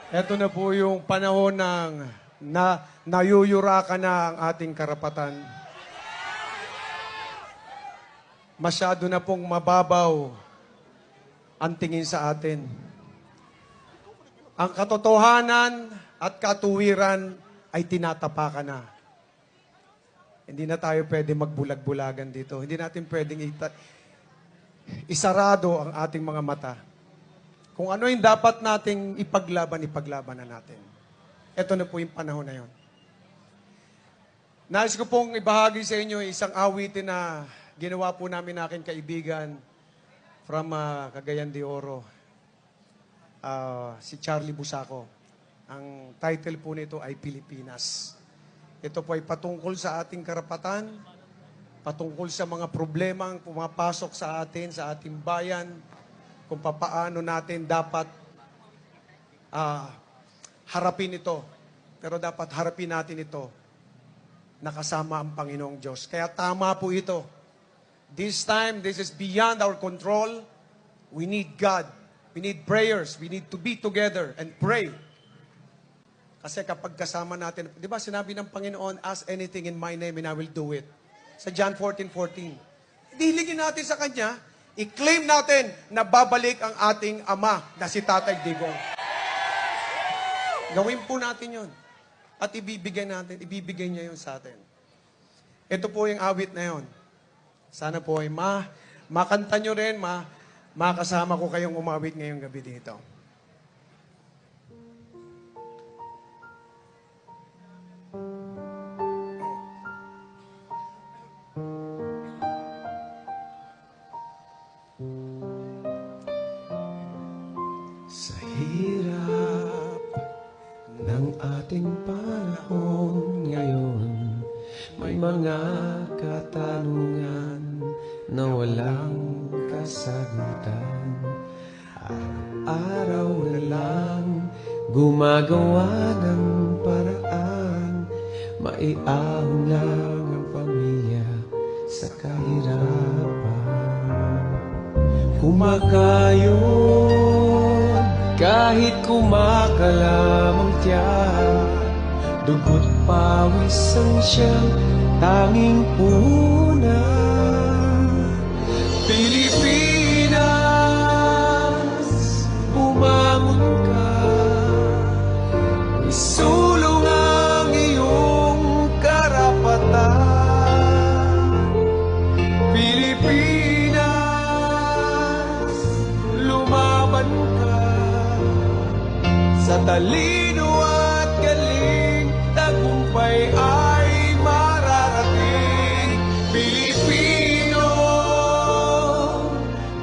Ito na po yung panahon ng nayuyurakan na ang ating karapatan. Masyado na pong mababaw ang tingin sa atin. Ang katotohanan at katuwiran ay tinatapakan na. Hindi na tayo pwede magbulag-bulagan dito. Hindi natin pwedeng isarado ang ating mga mata. Kung ano yung dapat nating ipaglaban na natin. Ito na po yung panahon na yon. Nais ko pong ibahagi sa inyo isang awitin na ginawa po namin aking kaibigan from Cagayan de Oro, si Charlie Busaco. Ang title po nito ay Pilipinas. Ito po ay patungkol sa ating karapatan, patungkol sa mga problemang pumapasok sa atin, sa ating bayan, kung papaano natin dapat harapin ito. Pero dapat harapin natin ito nakasama ang Panginoong Diyos. Kaya tama po ito. This time, this is beyond our control. We need God. We need prayers. We need to be together and pray. Kasi kapag kasama natin, di ba sinabi ng Panginoon, ask anything in my name and I will do it. Sa John 14:14. Diligin natin sa Kanya, i-claim natin na babalik ang ating Ama na si Tatay Digong. Gawin po natin yun. At ibibigay niya yun sa atin. Ito po yung awit na yun. Sana po ay makanta nyo rin, makasama ko kayong umawit ngayong gabi dito. Sa hirap ng ating panahon ngayon, may mga katanungan na walang kasagutan. Araw-araw na lang gumagawa ng paraan, maiahon lang ang pamilya sa kahirapan. Kumakayon kahit kumakalamang tiyan, dugo't pawis ang siyang tanging punan. Pilipinas, bumangon ka, isulong ang iyong karapatan. Pilipinas, lumaban ka, sa talino at galing, tagumpay ay mararating. Pilipino,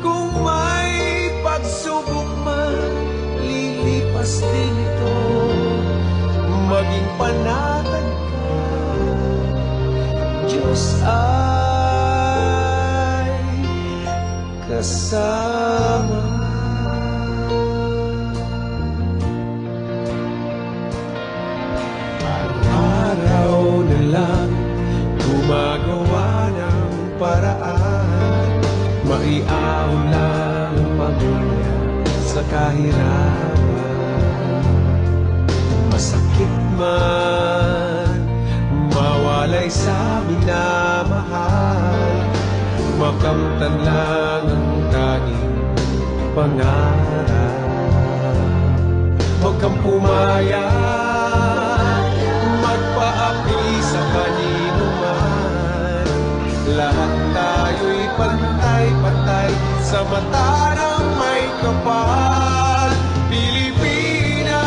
kung may pagsubok man, lilipas din ito. Maging panatag ka, Diyos ay kasama. Araw na lang gumagawa ng paraan, maiahon lang ang pamilya sa kahirapan. Masakit man mawalay sa minamahal, makamtan lang ang tanging pangarap. Huwag kang pumayag, magpaapi sa kanino man. Lahat tayo'y pantay-pantay sa mata ng may kapal. Pilipinas,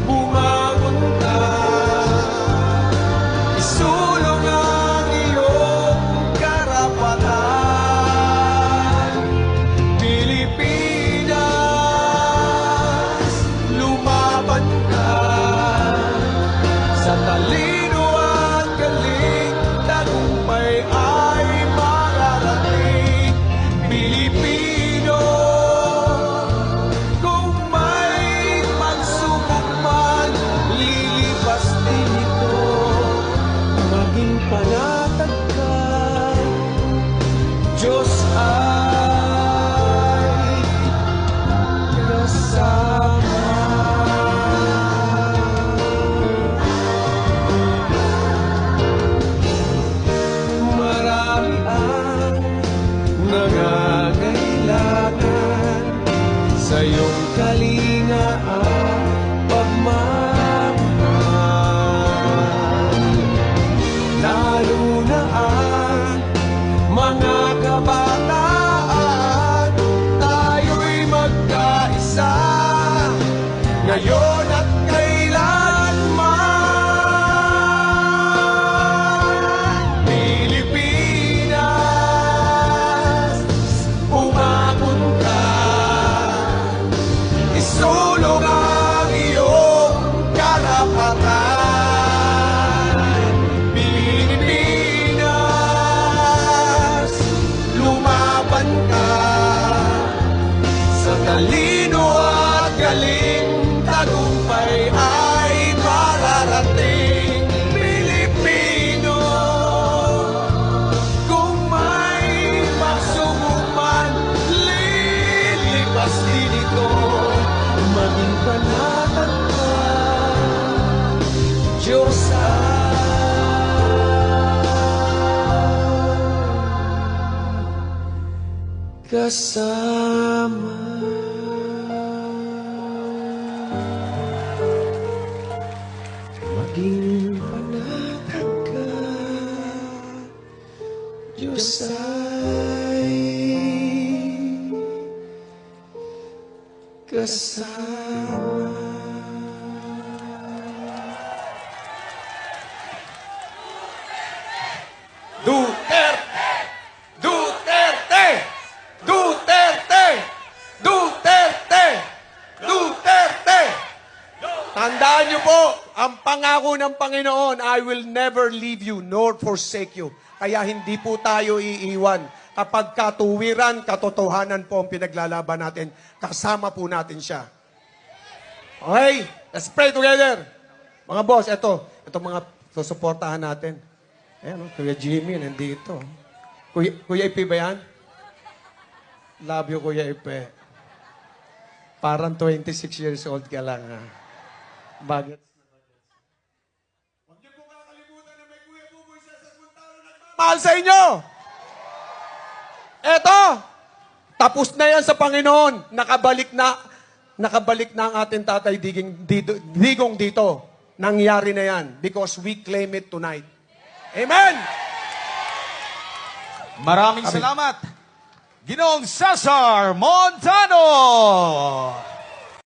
bumangon ka, isulong ang iyong karapatan. Pilipinas, lumaban iyong kalinga at pagmamahal. Lalo na ang mga kabataan, tayo'y magkaisa ngayon at kailanman. Pilipinas, umakon ka, isulong ang iyong karapatan. Pilipinas, lumaban ka, sa talino at galing, tagumpay ay mararating. Pilipino, kung may pagsubok man, lilipas din ito. Maging panatag ka, Diyos ay kasama. Maging panatag ka, Diyos ay kasama. Duterte! Duterte! Duterte! Duterte! Duterte! Tandaan niyo po, ang pangako ng Panginoon, I will never leave you nor forsake you. Kaya hindi po tayo iiwan. Kapag katuwiran, katotohanan po ang pinaglalaban natin, kasama po natin siya. Okay? Let's pray together. Mga boss, ito mga susuportahan natin. Ayan, Kuya Jimmy, nandito. Kuya Ipe ba yan? Love you, Kuya Ipe. Parang 26 years old ka lang, ha? Bagets na bagets. Huwag niyo po kakalimutan na may Kuya Buboy sa Saguntaro nagmamahal sa inyo! Eto! Tapos na yan sa Panginoon. Nakabalik na ang ating tatay Digong dito. Nangyari na yan because we claim it tonight. Amen! Maraming salamat, Ginoong Cesar Montano!